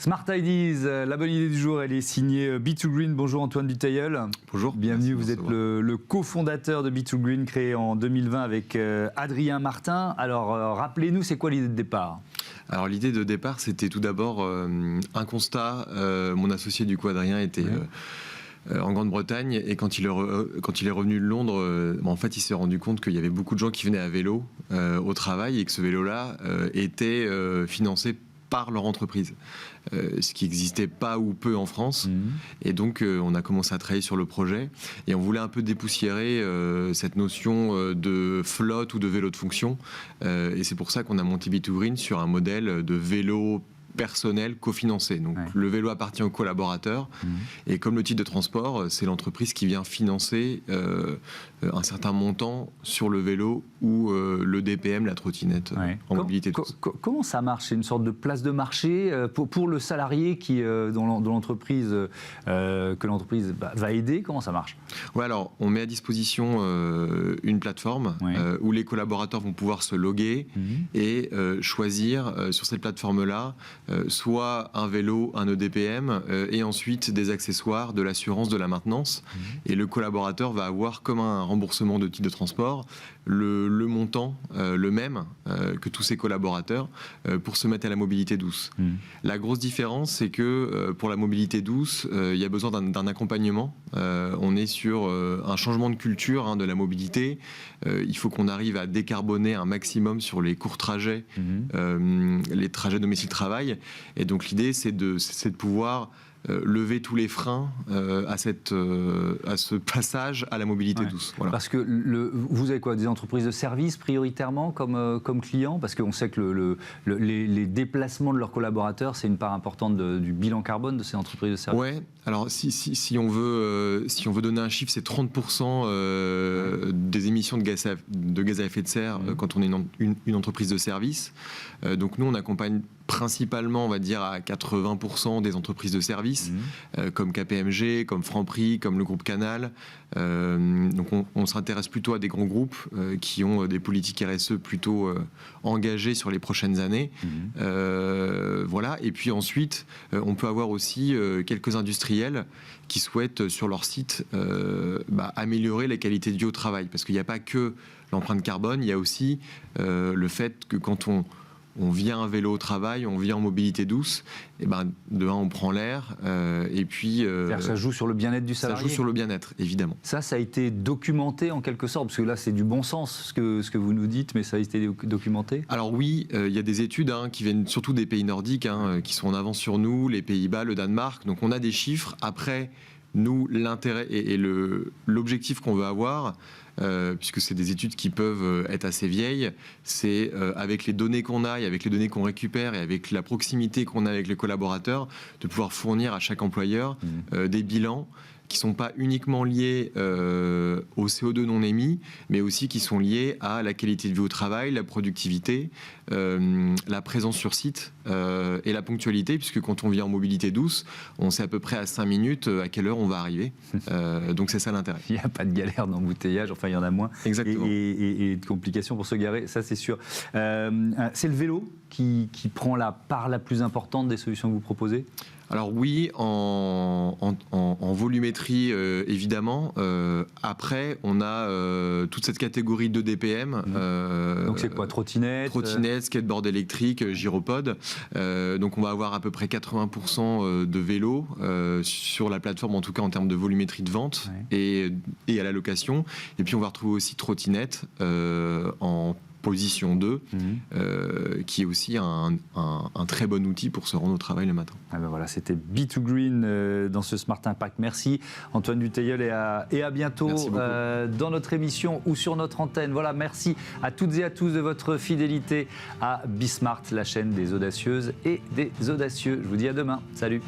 Smart Ideas, la bonne idée du jour, elle est signée B2Green. Bonjour Antoine Dutheilleul. Bonjour. Bienvenue, vous êtes le cofondateur de B2Green, créé en 2020 avec Adrien Martin. Alors, rappelez-nous, c'est quoi l'idée de départ ? Alors, l'idée de départ, c'était tout d'abord un constat. Mon associé, du coup, Adrien, était... en Grande-Bretagne, et quand il est revenu de Londres, en fait, il s'est rendu compte qu'il y avait beaucoup de gens qui venaient à vélo au travail et que ce vélo-là était financé par leur entreprise, ce qui n'existait pas ou peu en France. Et donc, on a commencé à travailler sur le projet et on voulait un peu dépoussiérer cette notion de flotte ou de vélo de fonction. Et c'est pour ça qu'on a monté B2Green sur un modèle de vélo personnel cofinancé. Donc le vélo appartient aux collaborateurs et comme le titre de transport, c'est l'entreprise qui vient financer un certain montant sur le vélo ou le DPM, la trottinette en mobilité douce. Comment ça marche ? C'est une sorte de place de marché pour le salarié qui, dont l'entreprise, que l'entreprise va aider. Comment ça marche ? Ouais, alors on met à disposition une plateforme où les collaborateurs vont pouvoir se loguer et choisir sur cette plateforme-là soit un vélo, un EDPM et ensuite des accessoires, de l'assurance, de la maintenance. Et le collaborateur va avoir comme un remboursement de titre de transport le montant, le même que tous ses collaborateurs pour se mettre à la mobilité douce. La grosse différence, c'est que pour la mobilité douce, il y a besoin d'un accompagnement. On est sur un changement de culture de la mobilité. Il faut qu'on arrive à décarboner un maximum sur les courts trajets, les trajets domicile-travail. Et donc l'idée, c'est de pouvoir lever tous les freins à ce passage à la mobilité douce. Voilà. Parce que vous avez quoi, des entreprises de services prioritairement comme clients ? Parce qu'on sait que les déplacements de leurs collaborateurs, c'est une part importante du bilan carbone de ces entreprises de services. Ouais. Alors si on veut donner un chiffre, c'est 30% des émissions de gaz à effet de serre quand on est une entreprise de service. Donc nous, on accompagne principalement, on va dire, à 80% des entreprises de services, comme KPMG, comme Franprix, comme le groupe Canal. Donc on s'intéresse plutôt à des grands groupes qui ont des politiques RSE plutôt engagées sur les prochaines années. Voilà. Et puis ensuite, on peut avoir aussi quelques industriels qui souhaitent sur leur site améliorer la qualité de vie au travail. Parce qu'il n'y a pas que l'empreinte carbone, il y a aussi le fait que quand on vient à vélo au travail, on vient en mobilité douce, et de un, on prend l'air, et puis... ça joue sur le bien-être du salarié. Ça joue sur le bien-être, évidemment. Ça a été documenté en quelque sorte, parce que là, c'est du bon sens, ce que vous nous dites, mais ça a été documenté ? Alors oui, il y a des études qui viennent surtout des pays nordiques, qui sont en avance sur nous, les Pays-Bas, le Danemark, donc on a des chiffres. Après, nous, l'intérêt et l'objectif qu'on veut avoir, puisque c'est des études qui peuvent être assez vieilles, c'est avec les données qu'on a et avec les données qu'on récupère et avec la proximité qu'on a avec les collaborateurs, de pouvoir fournir à chaque employeur des bilans qui ne sont pas uniquement liés au CO2 non émis, mais aussi qui sont liés à la qualité de vie au travail, la productivité, la présence sur site et la ponctualité, puisque quand on vient en mobilité douce, on sait à peu près à 5 minutes à quelle heure on va arriver. Donc c'est ça l'intérêt. Il n'y a pas de galère d'embouteillage, enfin il y en a moins. Exactement. Et de complications pour se garer, ça c'est sûr. C'est le vélo qui prend la part la plus importante des solutions que vous proposez ? Alors oui, en volumétrie, évidemment. Après, on a toute cette catégorie de DPM. Donc c'est quoi ? Trottinette, skateboard électrique, gyropode. Donc on va avoir à peu près 80% de vélos sur la plateforme, en tout cas en termes de volumétrie de vente et à la location. Et puis on va retrouver aussi trottinette en position 2, qui est aussi un très bon outil pour se rendre au travail le matin. Voilà, c'était B2Green dans ce Smart Impact. Merci Antoine Dutheilleul et à bientôt dans notre émission ou sur notre antenne. Voilà, merci à toutes et à tous de votre fidélité à Bismart, la chaîne des audacieuses et des audacieux. Je vous dis à demain. Salut.